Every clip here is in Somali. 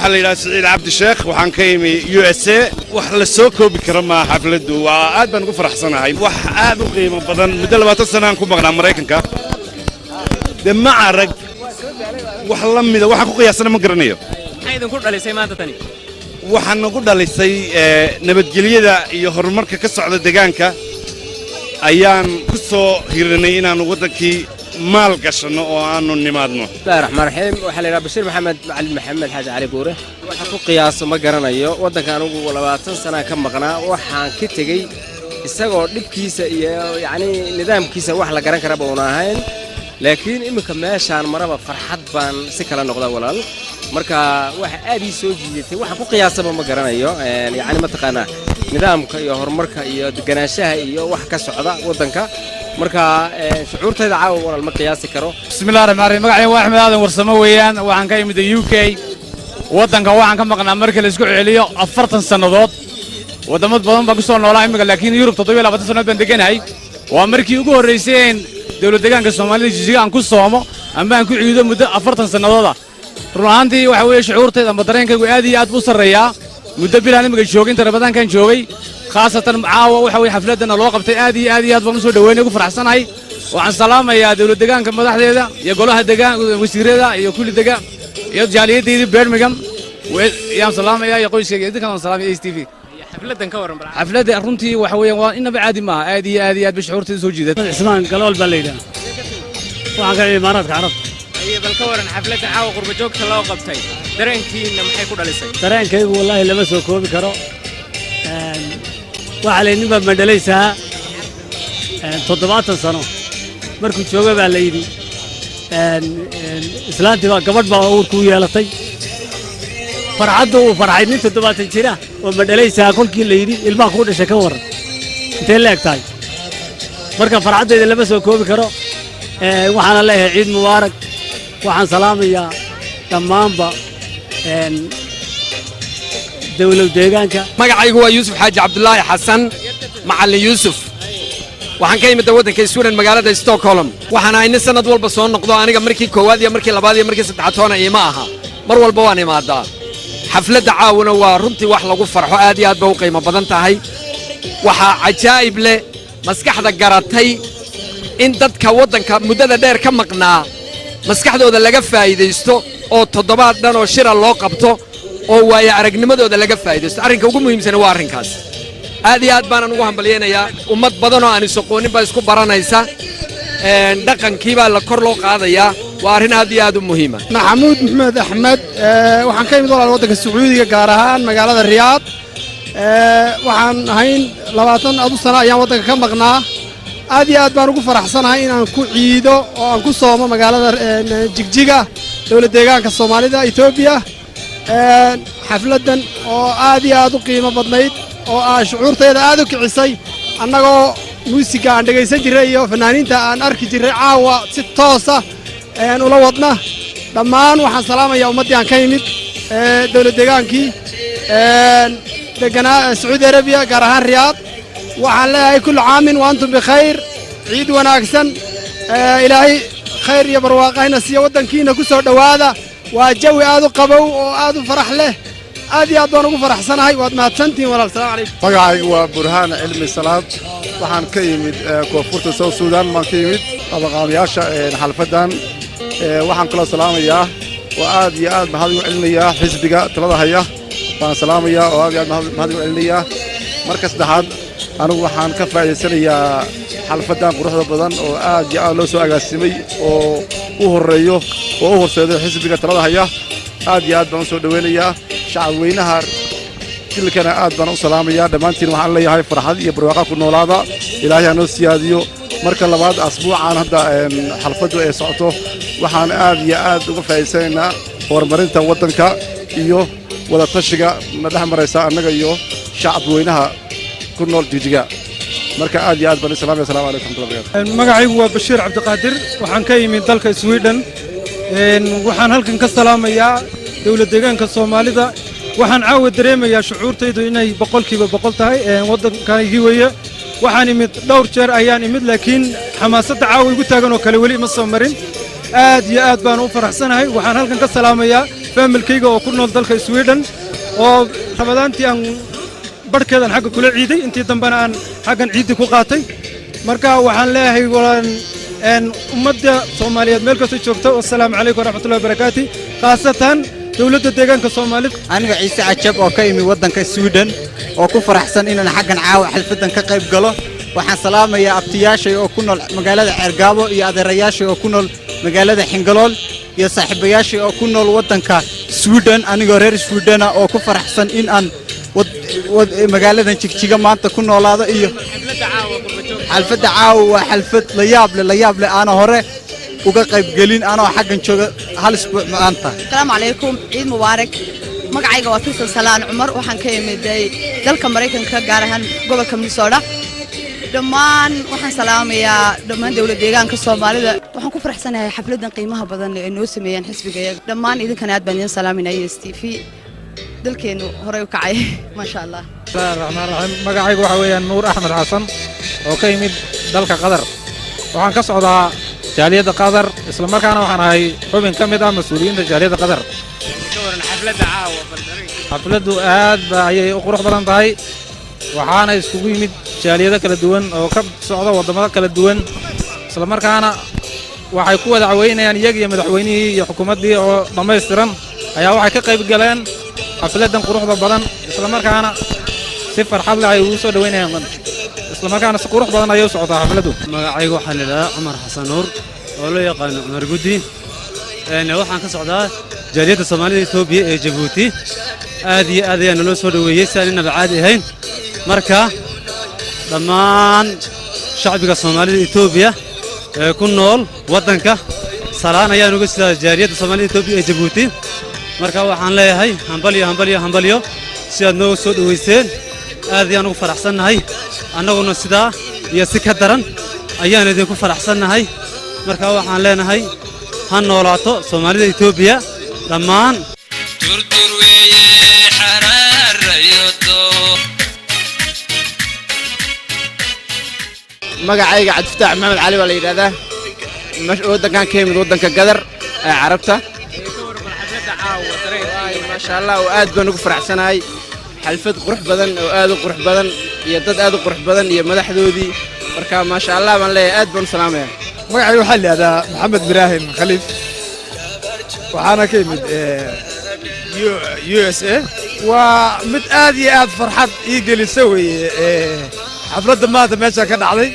waxaa la yiraahdaa Saciid Cabdi Sheekh waxaan ka yimi USA wax la soo koobi karo ma xafladu waa aad baan ugu faraxsanahay wax aad u qiimo badan muddo 20 sano aan ku maqnaa Mareykanka dema arag wax la mid waxa ku qiyaasana ma garanayo maxay idin ku dhalisay maanta tani waxaan nagu dhalisay nabadgelyada iyo horumarka ka socda deegaanka ayaan ku soo hiranay inaan wadankii maal gashano oo aanu nimaadno bismillahir rahmaanir rahiim waxa la yiraahdaa Bashir Maxamed Macallin Maxamed Xaaji Cali Buure waxa ku qiyaaso ma garanayo wadankan ugu 20 sano ka maqnaa waxaan ka tagay isagoo dhibkiisa iyo yaani nidaamkiisa wax la garan kara baa una ahayn laakiin imika meeshaan maraba farxad baan si kala noqda walaal marka waxa aad ii soo jiidatay waxa ku qiyaasaba ma garanayo yaani ma taqaana nidaamka iyo horumarka iyo deganaanshaha iyo wax ka socda wadanka marka shucuurtayda caawa walaal ma qiyaasi karo bismillaahir rahmaanir rahiim magacayga waa Axmed Aadan Warsamo weeyaan waxaan ka imid UK wadanka waxaan ka maqnaa marka la isku celiyo 40 sanadood wadamad badan baan ku soo noolaa imika laakiin Yurub 27 sanadood baan deganahay waa markii ugu horeysay dawladda deegaanka Soomaaliya jijiga aan ku soomo ama aan ku ciido muddo 40 sanadood runaantii waxa weeye shucuurtayda ama dareenkaygu aad iyo aad u sareeyaa muddo bilaan imika joogin Ramadaankan joogay khaasatan caawa waxa weeye xafladana loo qabtay aad iyo aad baan u soo dhaweynay ugu faraxsanahay waxaan salaamayaa dawladda deegaanka madaxdeeda iyo golaha deegaanka wasiirada iyo kulli deegaan iyo jaaliyaddeedii Birmingham yaan salaamayaa iyo qoyskayga idinkaan salaamay STV xafladan ka waran baraha xafladda runtii waxa weeye waa inaba caadi ma aad iyo aad shucuurtayda soo jiidatay ismaan galool baa leeyahay waxaan ka imaaraadka carab ay bal ka waran xafladda caawa qurba joogta loo qabtay dareenkiina maxay ku dhalisay dareenkaygu wallahi lama soo koobi karo waxa leeyahay ninba mandhalaysaa 70 sano markuu jooga baa la yidhi islaantii baa gabadh baa uurku yeelatay farxaddu uu farxay nin 70 jira oo mandhalaysaa kolkii la yidhi ilmaha ku dhashay ka waran intee la egtahay marka farxaddeeda lama soo koobi karo waxaana leeyahay ciid mubaarak waxaan salaamayaa dhammaanba dawlad deegaanka magacaygu waa Yuusuf Xaaji Cabdullaahi Xasan Macallin Yuusuf waxaan ka imid wadanka Sweden magaalada Stockholm waxaan ahay sanad walba soo noqdo aniga markii koowaad iyo markii labaad iyo markii saddexaad toona ima aha mar walba waan imaadaa xafladda caawuna waa runtii wax lagu farxo aad iyo aad bay u qiimo badan tahay waxa cajaa'ib leh maskaxda garatay in dadka wadanka muddada dheer ka maqnaa maskaxdooda laga faa'iideysto oo toddobaad dhan oo shira loo qabto oo waaya aragnimadooda laga faa'iideysto arrinka ugu muhiimsan waa arrinkaas aad iyo aad baan ugu hambalyeynaya ummad badan oo aan isaqoonin baa isku baranaysa dhaqankii baa la kor loo qaadayaa waa arrin aad iyo aad u muhiima maxamuud maxmed axmed waxaan ka imid walaal waddanka Sacuudiga gaar ahaan magaalada Riyaad waxaan ahayn 20 sano ayaan waddanka ka maqnaa aad iyo aad baan ugu faraxsanahay inaan ku ciido oo aan ku soomo magaalada Jigjiga dawladda deegaanka Soomaalida Itoobiya xafladan oo aad iyo aad u qiimo badnayd oo aan shucuurtayda aad u kicisay annagoo muusiga aan dhagaysan jiray iyo fanaaniinta aan arki jiray caawa si toos ah ula wadna dhammaan waxaan salaamayaa ummaddii aan ka yimid dawlad deegaankii deganaa Sacuudi Arabiya gaar ahaan Riyaad waxaan leeyahay kullu caamin wa antum bikhayr ciid wanaagsan ilaahay khayr iyo barwaaqayna siiyo wadankiina ku soo dhawaada waa jawi aad u qabow oo aad u farax leh aad iyo aad baan ugu faraxsanahay waad mahadsantihiin walaal salaam calaykum magacaygu waa Burhaan Cilmi Salaad waxaan ka yimid koonfurta South Sudan baan ka yimid qabaqaamayaasha xalfadan waxaan kula salaamayaa oo aad iyo aad mahad ugu celinayaa xisbiga talada haya baan salaamayaa oo aad iyo aad mahad ugu celinayaa marka saddexaad anigu waxaan ka faa'iideysanayaa xalfadan quruxda badan oo aad iyo aad loo soo agaasimay oo u horeeyo oo u horseedo xisbiga talada haya aad iyo aad baan u soo dhaweynayaa shacab weynaha kilkana aad baan u salaamayaa dhammaantiin waxaan leeyahay farxad iyo barwaaqo ku noolaada ilaahay ha noo siyaadiyo marka labaad asbuucan hadda xalfadu ay socoto waxaan aad iyo aad uga faa'iideysanaynaa horumarinta waddanka iyo wada tashiga na dhex maraysa annaga iyo shacab weynaha ku nool Jigjiga marka aad iyo aad baan salaamay assalaamu calaykum warahmatullahi magacaygu waa Bashiir Cabdiqaadir waxaan ka yimid dalka Sweden waxaan halkan ka salaamayaa dawlad deegaanka Soomaalida waxaan caawa dareemayaa shucuurtaydu inay 100% tahay waddankaygii weeye waxaan imid dhowr jeer ayaan imid laakiin xamaasadda caawa igu taagan oo kale weli ma soo marin aad iyo aad baan u faraxsanahay waxaan halkan ka salaamayaa faamilkayga oo ku nool dalka Sweden oo rabadaantii aan barkeedan xagga kula ciiday intii dambana aan xaggan ciidi ku qaatay marka waxaan leeyahay ummadda Soomaaliyeed meel kasta joogto assalaamu calaykum waraxmatullaahi wabarakaatuh khaasatan dawladda deegaanka Soomaaliyeed aniga Ciise Cajab oo ka yimid waddanka Sweden oo ku faraxsan inaan xaggan caawa xalfadan ka qayb galo waxaan salaamayaa abtiyaashay oo ku nool magaalada Ceergaabo iyo adeerayaashay oo ku nool magaalada Xingalool iyo saaxiibayaashay oo ku nool waddanka Sweden anigoo reer Sweden oo ku faraxsan in aan magaaladan Jigjiga maanta ku noolaado iyo xalfada caawa waa xalfad la yaab leh ana hore uga qayb gelin anoo xaggan jooga hal isbuuc maanta assalaamu calaykum ciid mubaarak magacayga waa Faisal Salaan Umar waxaan ka imiday dalka Mareykanka gaar ahaan gobolka Minnesota dhammaan waxaan salaamayaa dhammaan dawladda deegaanka Soomaalida waxaan ku faraxsanahay xafladan qiimaha badan ee noo sameeyeen xisbiga dhammaan idinkana aad baan idin salaaminaya STV dalkeenu hore u kacay ma sha Allah magacaygu waxa weeyaan Nuur Axmed Xasan oo ka yimid dalka Qatar waxaan ka socdaa jaaliyadda Qatar isla markaana waxaan ahay xubin ka mid ah mas'uuliyiinta jaaliyadda Qatar xafladdu aad ayay u qurux badan tahay waxaana iskugu yimid jaaliyado kala duwan oo ka socda wadamada kala duwan isla markaana waxay ku wada caweynayaan iyaga iyo madaxweynihii iyo xukuumaddii oo dhammaystiran ayaa waxay ka qayb galeen xafladan quruxda badan isla markaana si farxad leh ay ugu soo dhaweynayaan isla markaana si qurux badan ayay u socotaa xafladdu magacaygu waxaa la yidhahdaa Cumar Xasan Nuur oo loo yaqaano Cumar Gudi waxaan ka socdaa jaaliyadda Soomaalida Itoobiya ee Djibouti aad iyo aad ayaan noo soo dhaweeyay si aan inaba caadi ahayn marka dhammaan shacbiga Soomaalida Itoobiya ee ku nool waddanka salaan ayaan uga sidaa jaaliyadda Soomaalida Itoobiya ee Djibouti marka waxaan leeyahay hambalyo si aad noo soo dhaweyseen aad ayaan ugu faraxsanahay annaguna sidaa iyo si ka daran ayaan idinku faraxsanahay marka waxaan leenahay ha noolaato Soomaalida Itoobiya dhammaan magacayga Cabdifataax Maxamed Cali waa la yiraahdaa waddankan ka yimid waddanka Qatar ee Carabta ما شاء الله وآد بنوك فرحسناي حلفت قرح بدن وآد قرح بدن يدد آد قرح بدن يمدح ذودي مركا ما شاء الله من لي آد بن سلامة magacay waxa la yiraahdaa Maxamed Ibrahim Khaliif waxaana ka yimid USA waa mid aad iyo aad farxad ii gelisay xafladda maanta meesha ka dhacday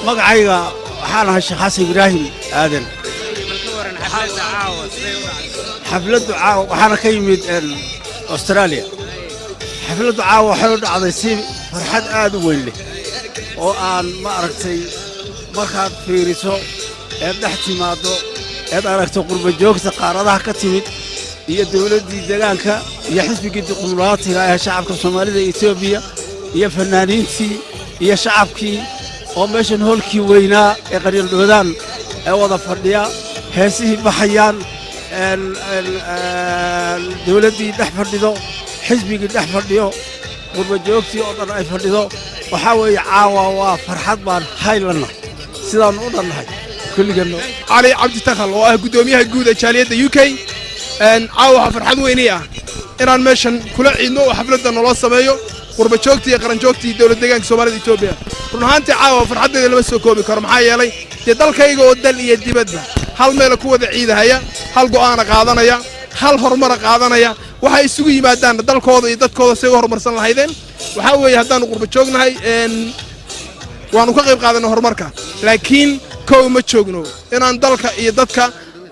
magacayga waxaan ahay Sheekh Xasan Ibrahim Aadan xafladdu caawa waxaana ka yimid Australia xafladdu caawa waxay u dhacday si farxad aad u weyn leh oo aan ma aragtay markaad fiiriso ee dhex timaado ee aragto qurba joogta qaaradaha ka timid iyo dawladdii deegaanka iyo xisbigii dimuqraadiga ee shacabka Soomaalida Itoobiya iyo fanaaniintii iyo shacabkii oo meeshan hoolkii weynaa ee qaryardhoodaan ee wada fadhiya heesihii baxayaan dawladdii dhex fadhido xisbigii dhex fadhiyo qurba joogtii oo dhan ay fadhido waxaa weeye caawa waa farxad baan haylana sidaan u dhannahay kulligeenno cali cabdi takhal oo ah gudoomiyaha guud ee jaaliyadda UK caawa waxaa farxad weynii ah inaan meeshan kula ciidno oo xafladda naloo sameeyo qurba joogtii iyo qaran joogtii dawlad deegaanka Soomaalida Itoobiya run ahaantii caawa farxaddeeda lama soo koobi karo maxaa yeelay dee dalkayga oo dal iyo dibadba hal meel ku wada ciidahaya hal go'aan qaadanaya hal horumar qaadanaya waxa isugu yimaadaan dalkooda iyo dadkooda si ay horumarsan lahaydeen waxa weeye haddaan qurba joognahay waanu ka qayb qaadanay horumarka laakiin koow ma joogno inaan dalka iyo dadka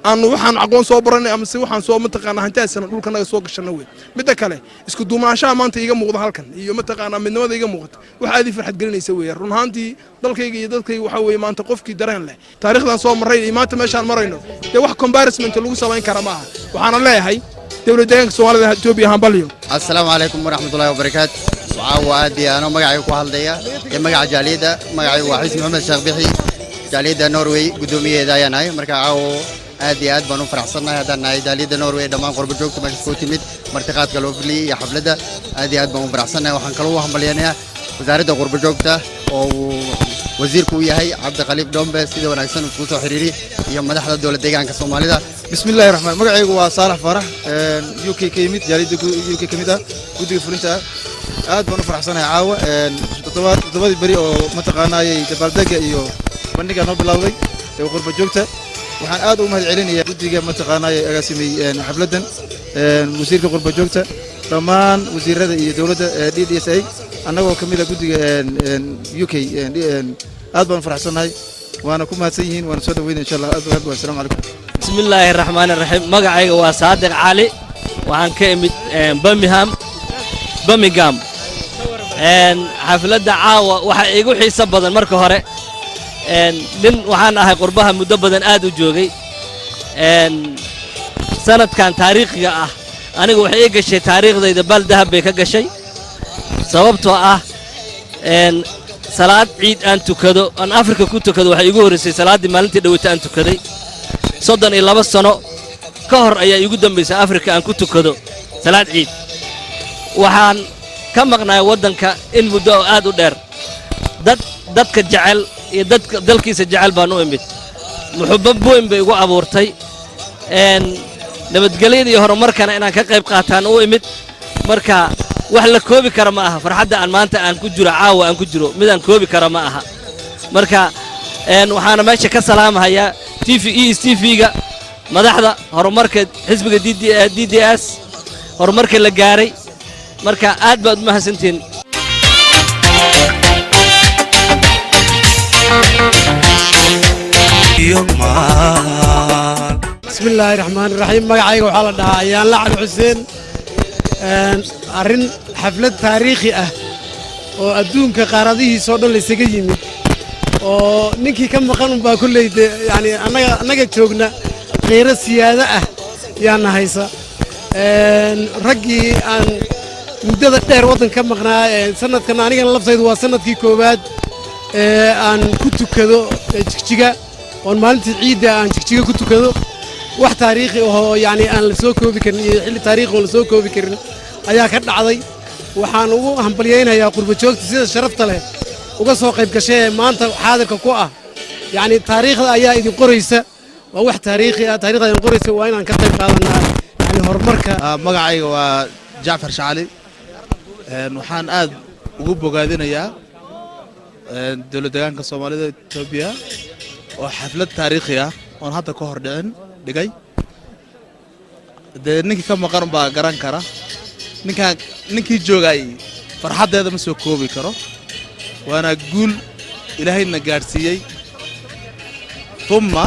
aanu waxaan aqoon soo baranay ama si waxaan soo mataqaana hantaasana dhulka naga soo gashana weey midda kale isku duumaashaha maanta iga muuqda halkan iyo mataqaana midnimada iga muuqata waxa aad farxad gelinaysa weey run ahaantii dalkayga iyo dadkayga waxa weey maanta qofkii dareen leh taariikhdan soo maray iyo maanta meeshaan marayno de wax comparison lagu sameyn kara ma aha waxaana leeyahay dawladda deegaanka Soomaalida Itoobiya hambalyo assalaamu alaykum waraxmatullaahi wabarakaatuh وعادي أنا مقعي كوالديا مقع جاليدا مقعي واحد محمد شغبيحي جاليدا نوروي قدومية داياناي مركا عاو عادي عاد بنو فرحصنا هذا ناي جاليدا نوروي دمان قرب جوك تمشي كوتي ميت مرتقات كلوفلي يا حفلة عادي عاد بنو فرحصنا وحنكلوها مليانيا وزارة قرب جوك تا ووزير كويا هاي عبد الخليق دومبا سيدا وناكسن وفوسو حريري يوم مدحنا الدولة ديجان كصومالي دا بسم الله الرحمن الرحيم مقعيق وصالح فرح يوكي كيميت جاليد يوكي كيميتا قدي فلنتا aad baan u faraxsanahay caawa todobadii bari oo mataqaanaayay dabaaldega iyo bandhiga noo bilowday ee qurba joogta waxaan aad u mahad celinayaa guddiga mataqaanaayay agaasimay xafladan wasiirka qurba joogta dhammaan wasiirada iyo dowladda DDSA annagoo ka mid ah guddiga UK aad baan u faraxsanahay waana ku mahadsan yihiin waana soo dhaweynaa insha Allah aad wa salaamu calaykum bismillahir rahmaanir rahiim magacayga waa Saadiq Cali waxaan ka imid Birmingham xafladda caawa waxa igu xiiso badan marka hore nin waxaan ahay qurbaha muddo badan aad u joogay sanadkan taariikhiga ah anigu waxay ii gashay taariikhdayda bal dahab bay ka gashay sababtoo ah salaad ciid aan tukado aan Afrika ku tukado waxay igu horeysay salaadii maalintii dhawata aan tukaday 32 sano ka hor ayaa igu dambeysay Afrika aan ku tukado salaad ciid waxaan ka maqnaay wadanka in muddo aad u dheer dadka jecel iyo dadka dalkiisa jecel baan u imid muxubbad weyn bay igu abuurtay nabadgelyada iyo horumarkana inaan ka qayb qaataan u imid marka wax la koobi kara ma aha farxadda aan maanta aan ku jiro caawa aan ku jiro mid aan koobi kara ma aha marka waxaana meesha ka salaamayaa TV-ga madaxda horumarka xisbiga DDS horumarka la gaaray marka aad baad u mahadsantiin بسم الله الرحمن الرحيم magacayga waxa la dhahaa ayaan la cali xuseen arin xaflad taariikhi ah oo adduunka qaaradihiisa oo dhan la isaga yimid oo ninkii ka maqan baa kulleeyde yani anaga joogna qeyro siyaada ah yaan haysa raggii aan muddada dheer waddanka ka maqnaa sanadkan anigana laftaydu waa sanadkii koowaad aan ku tukado jigjiga oon maalintii ciidda aan jigjiga ku tukado wax taariikhi oo yani aan la soo koobi karin iyo xilli taariikhi oo la soo koobi karin ayaa ka dhacday waxaan ugu hambalyaynayaa qurba joogta sida sharafta leh uga soo qayb gashay maanta xaadirka ku ah yani taariikhda ayaa idin qoraysa waa wax taariikhi ah taariikhda idin qoraysa waa inaan ka qayb qaadanaa yani horumarka magacayga waa Jaafar Shacali waxaan aad ugu bogaadinayaa dowladda Soomaalida Itoobiya oo xaflad taariikhi ah oo hadda ka hor dhigay ninkii ka maqan baa garan kara ninkii joogay farxadeeda ma soo koobi karo waana guul ilaahayna gaarsiiyay thumma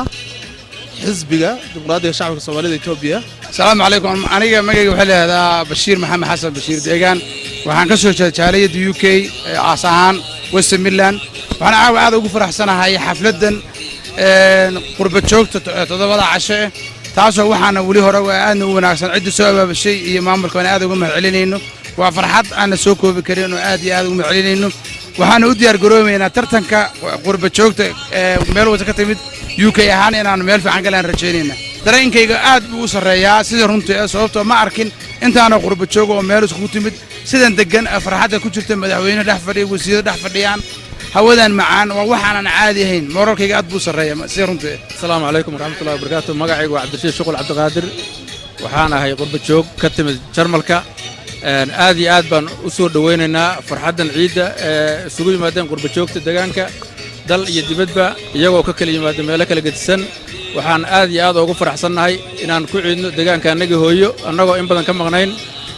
xisbiga dimuqraadiga shacabka Soomaalida Itoobiya السلام عليكم أنا مجيء وحلا هذا بشير محمد حسن بشير ديجان وحنا كسر جالية UK عصام وست ميلان وحنا عاد أقول فرح سنة هاي حفلة قرب شوك تضبط عشاء تعصوا وحنا ولي هراء أنا وناقصنا عدة سبب بالشيء إمام الكون هذا وهم معلنينه وفرحات أنا سوكو بكرين وآدي هذا وهم معلنينه وحنا ودي أرجوهم أنا ترتنك قرب شوك ميل وزكتمد UK هاني أنا ميل في عنقلنا رجينا dareenkayga aad buu u sareeyaa sida runtii sababtoo ma arkin intaana qurba joogo oo meel isku timid sidan degan farxadda ku jirta madaxweyne dhex fadhiya wasiirada dhex fadhiyaan hawadan macaan waa waxaan caadi ahayn moralkayga aad buu sareeyaa sida runtii assalaamu calaykum waraxmatullaahi wabarakaatuh magacaygu waa Cabdirashiid Shuqul Cabdiqaadir waxaan ahay qurba joog ka timid Jarmalka aad iyo aad baan u soo dhaweynaynaa farxaddan ciidda isugu yimaadeen qurba joogta deegaanka dal iyo dibadba iyagoo ka kala yimaada meelo kala gedisan waxaan aad iyo aad ugu faraxsanahay inaan ku ciidno deegaanka anaga hooyo annagoo in badan ka maqnayn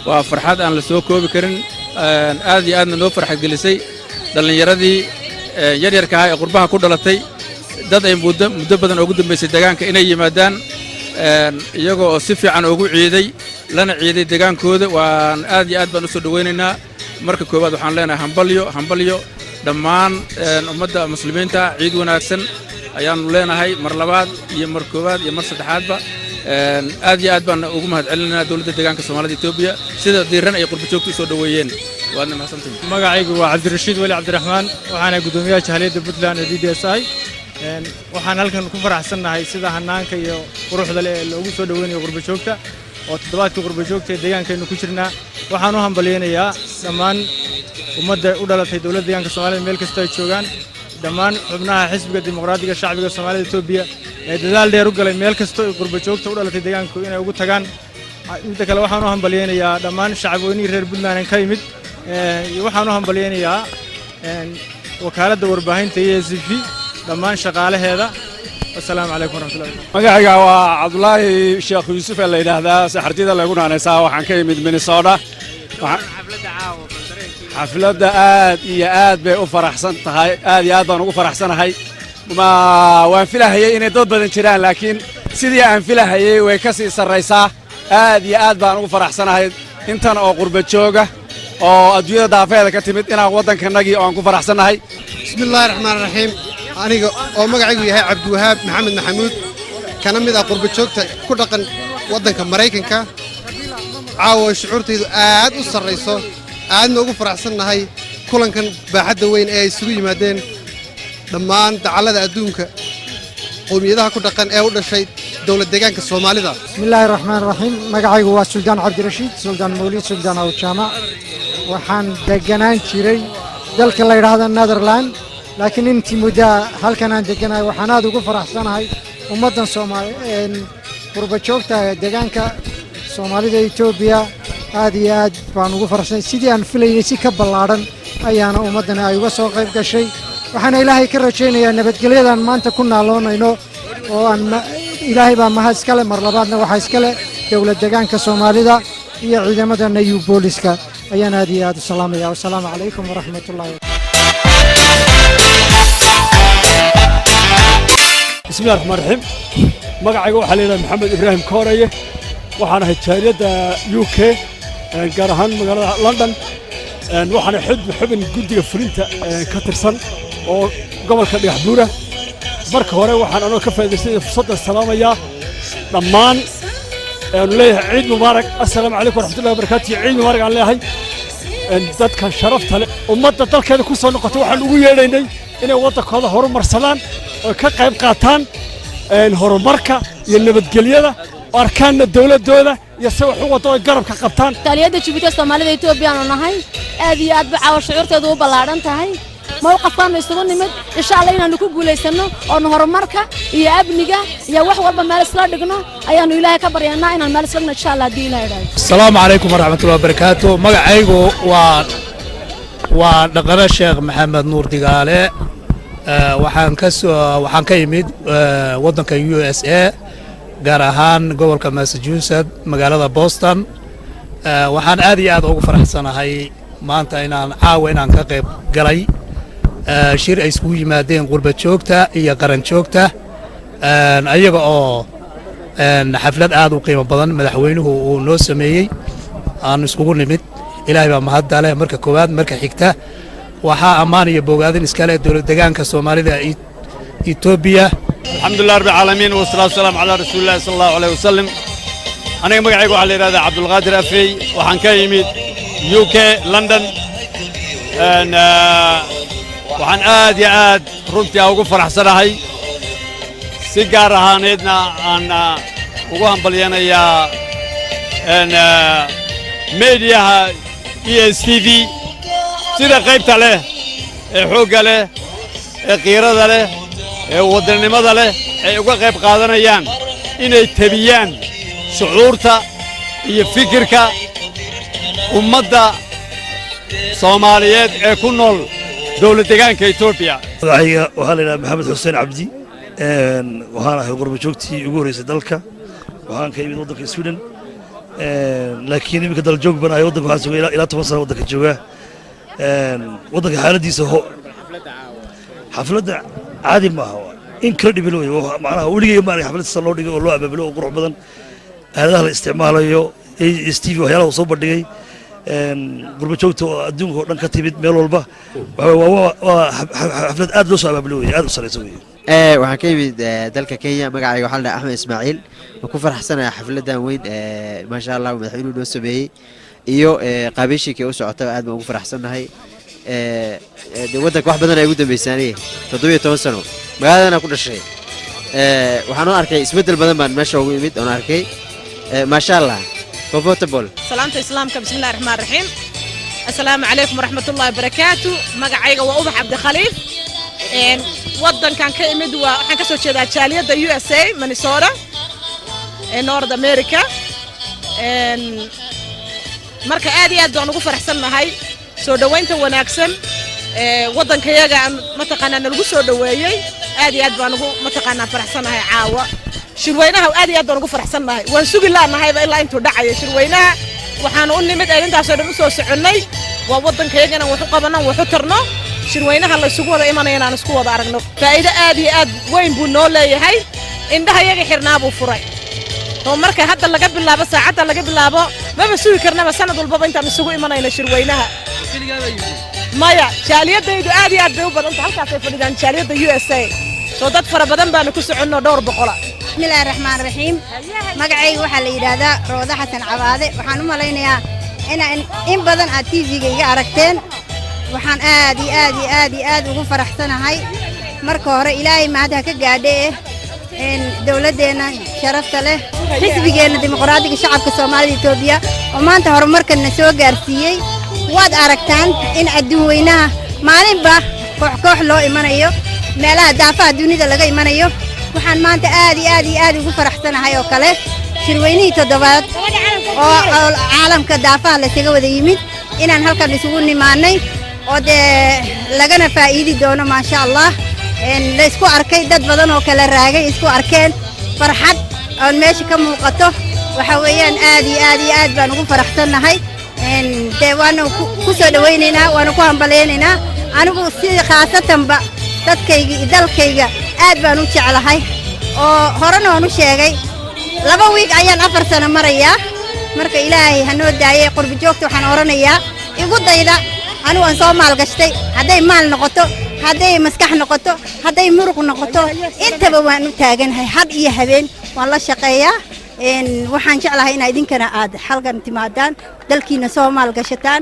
waa farxad aan la soo koobi karin aad iyo aadna noo farxad gelisay dhalinyaradii yaryarka ah ee qurbaha ku dhalatay dad ay muddo badan ugu dambeysay deegaanka inay yimaadaan iyagoo si fiican ugu ciiday lana ciiday deegaankooda waan aad iyo aad baan u soo dhaweynaynaa marka koowaad waxaan leenahay hambalyo dhammaan ummadda muslimiinta ciid wanaagsan ayaanu leenahay mar labaad iyo mar koowaad iyo mar saddexaadba aad iyo aad baan ugu mahad celinaynaa dowladda deegaanka Soomaalida Itoobiya sida diiran ay qurba joogta soo dhaweeyeen waadna mahadsantahay magacaygu waa Cabdirashiid Wali Cabdiraxmaan waxaana gudoomiyaha jaaliyadda Puntland ee DDSI waxaan halkan ku faraxsanahay sida hanaanka iyo quruxda leh ee loogu soo dhaweynayo qurba joogta oo toddobaadkii qurba joogta ee deegaankeenu ku jirnaa waxaan u hambalyeeynaa dhammaan ummadda u dhalatay dowladda deegaanka Soomaalida meel kasta ay joogaan dhammaan xubnaha xisbiga dimuqraadiga shacbiga Soomaalida Itoobiya dadaal dheer u galay meel kasta oo qurba joogta u dhalatay deegaanku inay ugu tagaan midda kale waxaan u hambaliyeynayaa dhammaan shacabweynihii reer Puntland ka yimid waxaan u hambaliyeynayaa wakaaladda warbaahinta iyo SCV dhammaan shaqaalaheeda assalaamu calaykum waraxmatullahi magacayga waa Cabdullaahi Sheekh Yuusuf ee la yiraahdaa saxartida lagu naanaysaa waxaan ka yimid Minnesota xafladda aad iyo aad bay u faraxsan tahay aad iyo aad baan ugu faraxsanahay waan filahayay inay dad badan jiraan laakiin sidii aan filahayay way ka sii sarraysaa aad iyo aad baan ugu faraxsanahay intan oo qurba jooga oo adduunyada daafeeda ka timid inaan waddankanagii oo aan ku faraxsanahay bismillaahi raxmaani raxiim aniga oo magacaygu yahay Cabdiwahaab Maxamed Maxamuud kana mid ah qurba joogta ku dhaqan waddanka Mareykanka caawa shucuurtaydu aad u sarrayso aadna ugu faraxsanahay kulankan baaxadda weyn ee ay isugu yimaadeen dhammaan dacallada adduunka qowmiyadaha ku dhaqan ee u dhashay dowlad deegaanka Soomaalida bismillaahi raxmaani raxiim magacaygu waa Suldaan Cabdirashiid Suldaan Mawlid Suldaan Awjaamac waxaan deganaan jiray dalka la yiraahdo Netherland laakiin intii muddo halkan aan deganahay waxaan aad ugu faraxsanahay ummadan Soomaaliyeed qurba joogta deegaanka Soomaalida Itoobiya aad iyo aad baan ugu faraxsanahay sidii aan filaynay si ka ballaaran ayaana ummadana ay uga soo qayb gashay waxaan ilaahay ka rajaynayaa nabadgelyadan maanta ku naaloonayno oo aan ilaahay baa mahad iska leh mar labaadna waxaa iska leh dowlad deegaanka Soomaalida iyo ciidamada New Booliska ayaan aad iyo aad u salaamayaa wassalaamu calaykum waraxmatullaahi bismillahi raxmaani raxiim magacayga waxaa la yidhaha maxamed ibraahim kooraye waxaan ahay jaaliyadda UK gaar ahaan magaalada London waxaana xubin guddiga fulinta ka tirsan oo gobolka Dhagaxbuura marka hore waxaan anoo ka faa'iidaystay fursadda salaamayaa dhammaan aan leeyahay ciid mubaarak assalaamu calaykum waraxmatullahi wabarakaatuh ciid mubaarak aan leeyahay dadka sharafta leh ummadda dalkeeda ku soo noqotay waxaan ugu yeedhaynay inay waddankooda horumarsadaan oo ka qayb qaataan horumarka iyo nabadgelyada arkaanna dawladooda iyo si wax u wado ay garabka qabtaan taliyada Djibouti Soomaalida Itoobiya aan nahay aad iyo aad baa shucuurteedu u ballaaran tahay mowqafkan isugu nimid insha Allah inaanu ku guuleysano oo horumarka iyo amniga iyo wax walba meel isla dhigno ayaanu Ilaahay ka baryaynaa inaan meel isla dhigno insha Allah diin Ilaahay assalaamu calaykum waraxmatullahi wabarakaatuh magacaygu waa dhaqana Sheekh Maxamed Nuur Digaale waxaan ka yimid waddanka USA gaar ahaan gobolka Massachusetts magaalada Boston waxaan aad iyo aad ugu faraxsanahay maanta inaan ka qayb galay shir ay isku yimaadeen qurba joogta iyo qaran joogta ayaga oo xaflad aad u qiimo badan madaxweynuhu uu noo sameeyay aan iskugu nimid ilaahay baa mahad leh marka koowaad marka xigta waxaa ammaan iyo bogaadin iska leh dowlad deegaanka Soomaalida Itoobiya alxamdulillahi rabbil caalamiin wasalaatu wasalaamu calaa rasuulillahi sallallahu alayhi wasallam aniga magacaygu waxaa la yidhahdaa Cabdulqaadir Afey waxaan ka yimid UK London waxaan aad iyo aad runtii ugu faraxsanahay si gaar ahaaneedna aan ugu hambalyanayaa meediyaha ESTV sida qaybta leh ee xoogga leh ee qiirada leh ee wadannimada leh ay uga qayb qaadanayaan inay tabiyaan shucuurta iyo fikirka ummadda Soomaaliyeed ee ku nool dowlad deegaanka Itoobiya magacayga waxaa la yidhaha maxamed xuseen cabdi waxaan ahay qurba joogtii ugu horreysay dalka waxaan ka yimid waddanka Sweden laakiin iminka dal joog banahay waddanka waxaan sugay ilaa 10 sano waddanka jooga waddanka xaaladiisa xafladda caadi maaha incredible way macnaha weligay ma arag xaflad san loo dhigay oo loo abaabulo oo qurux badan aaladaha la isticmaalayo STV waxyaalaha soo bandhigay qurba joogta oo adduunka oo dhan ka timid meel walba waa xaflad aad loo soo abaabulo way aad u sareysan way waxaan ka yimid dalka Kenya magacayga waxaa la Axmed Ismaaciil waan ku faraxsanahay xafladan weyn ma sha Allah madaxweynuhu noo sameeyay iyo qaabishii u socota aad baan ugu faraxsanahay waddanka wax badan ay ugu dambeysay 17 sano magaaladana ku dhashay waxaan arkay isbedel badan baan meesha ugu yimid oo arkay ma sha Allah comfortable salaanta islaamka bismillaahir rahmaanir rahiim assalaamu calaykum waraxmatullaahi wabarakaatuh magacayga waa Ubax Cabdi Khaliif waddankan ka imid waxaan ka soo jeedaa jaaliyadda USA Minnesota ee North America marka aad iyo aad baan ugu faraxsanahay soo dhawaynta wanaagsan waddankayaga aan mataqaanaa lagu soo dhaweeyay aad iyo aad baan ugu mataqaanaa faraxsanahay caawa shirweynaha aad iyo aad baan ugu faraxsanahay waan sugi laanahay ilaa intuu dhacayo shirweynaha waxaan u nimid intaasoo dhan u soo soconnay waa waddankayagana wax u qabanno wax u tarno shirweynaha la isugu wada imanayna aan isku wada aragno faa'iido aad iyo aad weyn buu noo leeyahay indhaha yaga xirnaa buu furay oo marka hadda laga bilaabo saacada laga bilaabo maba sugi karnaba sanad walba intaan isugu imanayna shirweynaha maya jaaliyadaydu aad iyo aad bay u badan tahay halkaas ay fadhiyaan jaaliyadda USA soo dad fara badan baan ku soconno dhowr boqol bismillaahi raxmaani raxiim magacaygu waxa la yiraahdaa Rooda Xasan Cabaade waxaan u malaynayaa in badan aad TV-ga iga aragteen waxaan aad ugu faraxsanahay marka hore ilaahay mahad ka gaadhay dawladeena sharafta leh xisbigeena dimuqraadiga shacabka Soomaaliya Itoobiya oo maanta horumarkan soo gaarsiiyay waad aragtaan in adduunweynaha maalinba koox loo imanayo meelaha daafaha dunida laga imanayo waxaan maanta aad ugu faraxsanahay oo kale shirweynihii toddobaad oo caalamka daafaha la isaga wada yimid inaan halkan isugu nimaanay oo lagana faa'iidi doono ma sha Allah la isku arkay dad badan oo kala raagay isku arkeen farxad oo meesha ka muuqato waxa weeyaan aad baan ugu faraxsanahay waana ku soo dhawaynaynaa waana ku hambaleynaynaa anigu sidii khaasatanba dadkayga iyo dalkayga aad baan u jeclahay oo horena waan u sheegay 2 wiig ayaan 4 sano marayaa marka ilaahay hanoo daayay qurbi joogta waxaan oranayaa igu dayda anigu aan soo maalgashtay hadday maal noqoto hadday maskax noqoto hadday muruq noqoto intaba waan u taaganahay had iyo habeen waan la shaqeeyaa waxaan jeclahay in idinkana aad halkan timaadaan dalkiina soo maalgashataan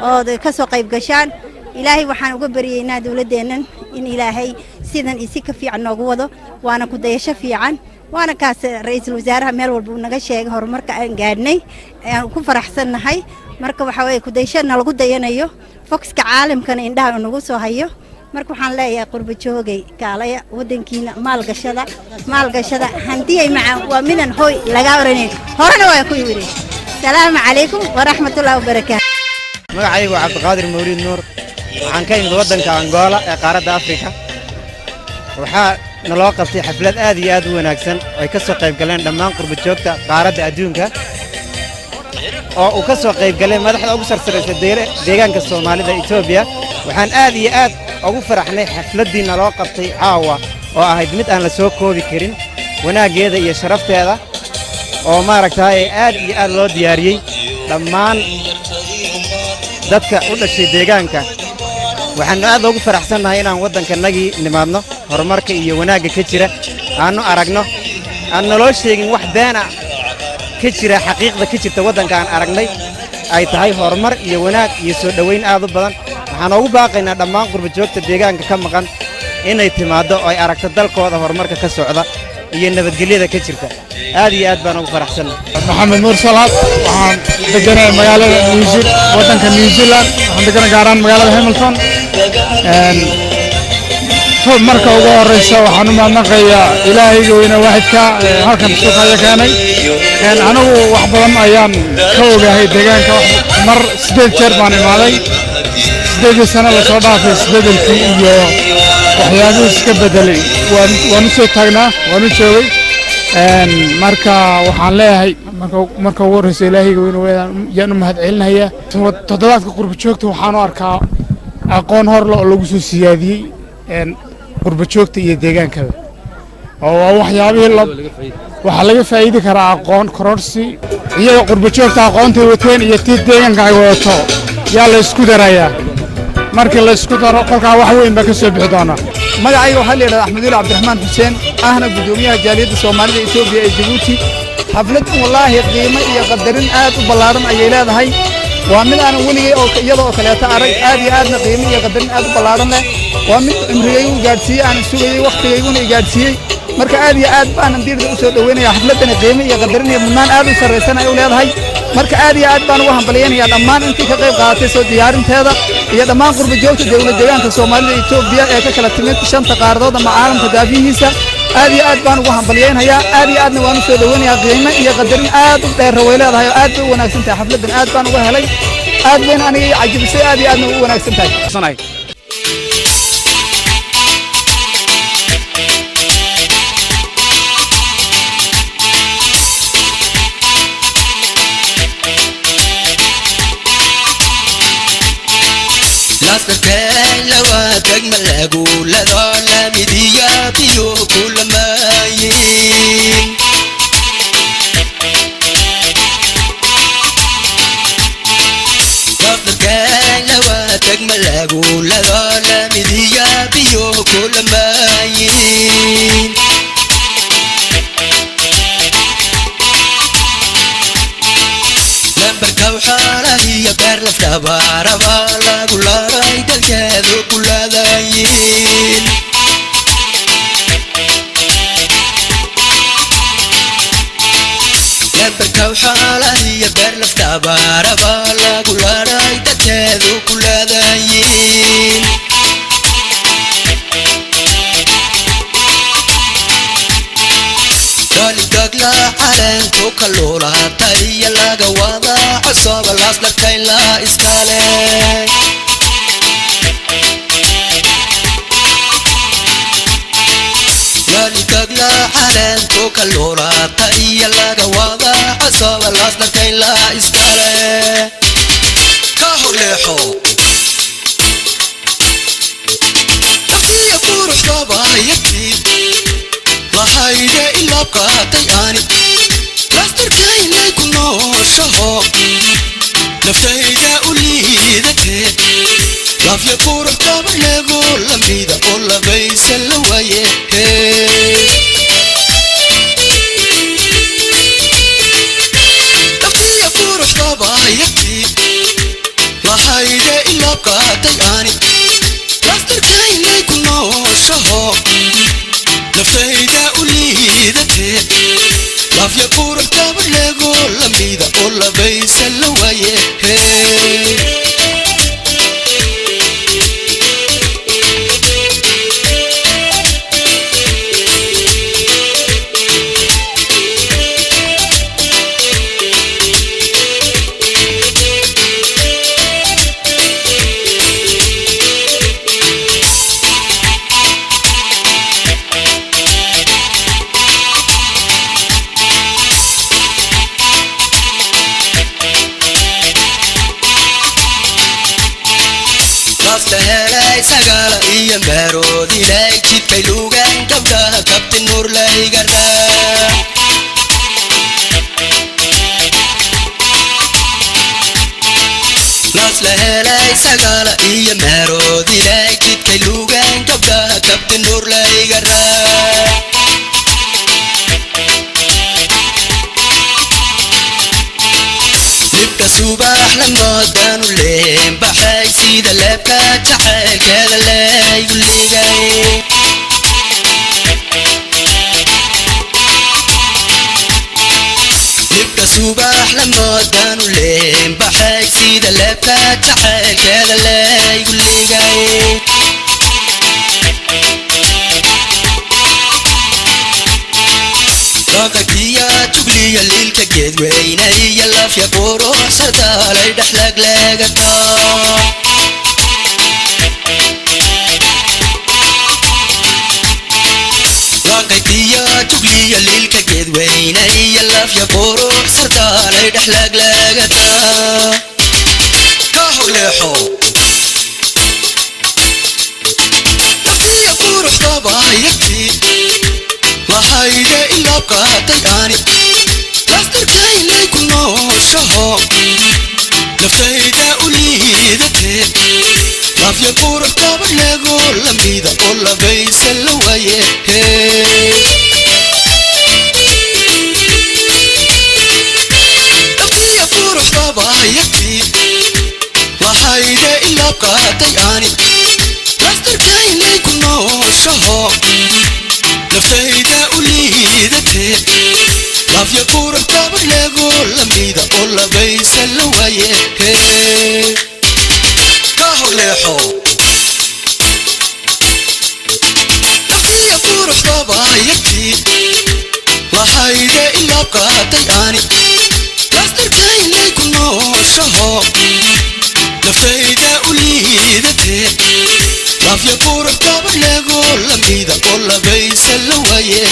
oo ka soo qayb gashaan ilaahay waxaan uga bariyeynaa dawladeennan in ilaahay sidan isi ka fiican noogu wado waana ku dayasho fiican waana kaas ra'iisul wasaaraha meel walba uu naga sheegay horumarka aan gaadhnay aan ku faraxsanahay marka waxa way ku dayashana lagu dayanayo foxka caalamkana indhaha nagu soo hayo marka waxaan leeyahay qurba joogay kaalaya wadankiina maalgashada hantii macaan waa midan hooy laga oranay horena waa ku yiri salaamu calaykum wa rahmatullaahi wa barakaatuh magacaygu waa Cabdiqaadir Mawlid Nuur waxaan ka imid wadanka Angola ee qaaradda Afrika waxaa naloo qabtay xaflad aad iyo aad u wanaagsan ay ka soo qayb galeen dhammaan qurba joogta qaaradda adduunka oo uu ka soo qayb galay madaxda ugu sarsaraysa deegaanka Soomaalida Itoobiya waxaan aad iyo aad ugu faraxnay xafladii naloo qabtay caawa oo ahayd mid aan la soo koobi karin wanaageeda iyo sharafteeda oo maaragtay aad iyo aad loo diyaariyay dhammaan dadka u dhashay deegaanka waxaan aad ugu faraxsanahay inaan waddankanagii nimaadno horumarka iyo wanaagga ka jira aanu aragno aan naloo sheegin wax been ah ka jira xaqiiqda ka jirta waddanka aan aragnay ay tahay horumar iyo wanaag iyo soo dhaweyn aad u badan waxaan ugu baaqaynaa dhammaan qurba joogta deegaanka ka maqan inay timaado oo ay aragto dalkooda horumarka ka socda iyo nabadgelyada ka jirta aad iyo aad baan ugu faraxsanahay maxamed nuur salaad waxaan deganahay magaalada waddanka New Zealand waxaan deganahay gaaraan magaalada Hamilton marka ugu horeysa waxaan u mahadnaqayaa ilaahayga weyne waaxidka halkan suuqaya keenay anigu wax badan ayaan ka ogahay deegaanka mar 8 jeer baan imaaday 8 sano la soo dhaafay isbedelkii iyo waxyaabihii iska bedelay waan u soo taagnaa waan u joogay marka waxaan leeyahay marka ugu horeysa ilaahayga weyne yaan u mahadcelinayaa toddobaadka qurba joogta waxaan u arkaa aqoon hor leh oo lagu soo siyaadiyey qurba joogta iyo deegaankaba oo waxyaabihii waxa laga faa'iidi karaa aqoon kororsi iyaga qurba joogta aqoontay wateen iyo tii deegaanka ay wadato yaa la isku darayaa markii la isku daro qolkaa wax weyn baa ka soo bixi doona magacayga waxaa la yidhahdaa axmedulla cabdiraxmaan xuseen ahna gudoomiyaha jaaliyadda soomaalida Itoobiya ee Djibouti xaflad wallaahi qiimo iyo qadarin aad u ballaaran ayay leedahay waa mid aan weligay oo iyadoo kaleeta arag aad iyo aadna qiimo iyo qadarin aad u ballaaran leh waa mid cimrigaygu gaadhsiiyey aan sugayay waqtigayguna gaadhsiiyey marka aad iyo aad baan diirda u soo dhaweynaya xafladana qiimo iyo qadarin iyo mudnaan aad u sareysan ay u leedahay marka aad iyo aad baan ugu hambalyeynaya dhammaan intii ka qayb qaadatay soo diyaarinteeda iyo dhammaan qurba joogta dawladda deegaanka Soomaalida iyo Itoobiya ee ka kala timid shanta qaaradood ama caalamka daabihiisa aad iyo aad baan ugu hambalyeynaya aad iyo aadna waan u soo dhaweynaya qiimo iyo qadarin aad u dheer way leedahay aad u wanaagsan tahay xafladan aad baan uga helay aad weyn aniga cajibisay aad iyo aadna u wanaagsan tahay lastarkay lawaatag malagu ladola midiyatiyo kulamayin lastarkay lawaatag malagu ladola midiyatiyo kulamayin وحالي برلف دبارة لا رايد الكذب كل ذاين لبك وحالي برلف دبارة لا رايد الكذب كل ذاين لا علن كلولا تاي لا جوادا حساب الناس لكاين لا اسكالي لا علن كلولا تاي لا جوادا حساب الناس لكاين لا اسكالي كهوليحو نفسي يفور شبابا يكفي لا هيدا إلا بقاتي أنا لاستركاي لكم نوشهو نفتيدا أولي ذاتي لاف يفور اكتابر لغول لمريدا أولا بيس اللوايه نفتي يفور اكتابا يكتي لا هيدا إلا بقاتي أنا لاستركاي لكم نوشهو نفتيدا أولي ذاتي لاف يفور اكتابر لغول لمريدا أولا بيس اللوايه لهلاي سقالة إيا مبارودي لاي جيبكي لوغان كبدا كبت النور لاي قردا ناس لهلاي سقالة إيا مبارودي لاي جيبكي لوغان كبدا كبت النور لاي قردا subax la moodaan u leen baxay sida leebka jacaylkeeda laygu ligay libka subax la moodaan u leen baxay sida leebka jacaylkeeda laygu ligay رقيا تبلي الليل كجد ويني يلا في قورو سدالي دحلق لقطا رقيا تبلي الليل كجد ويني يلا في قورو سدالي دحلق لقطا كهوليحو نفسي قورو طبعا يكفي لا هيدا إلا بقاتي أنا لاستركاي لكم نوشهو نفتيدا أولي ذاتي لاف يفور اكتابر لغول لمريدا أولا بيس اللوايه نفتي يفور اكتابا يكفي لا هيدا إلا بقاتي أنا لاستركاي لكم نوشهو نفتيدا liidate laafya kuura gabar leego lamida oo labaysa la waaye ka horleexo laafya kuura gabayati lahayde ila qaaday ani kastarkayne ku nooshaho nafayda u liidate laafya kuura gabar leego lamida oo labaysa la waaye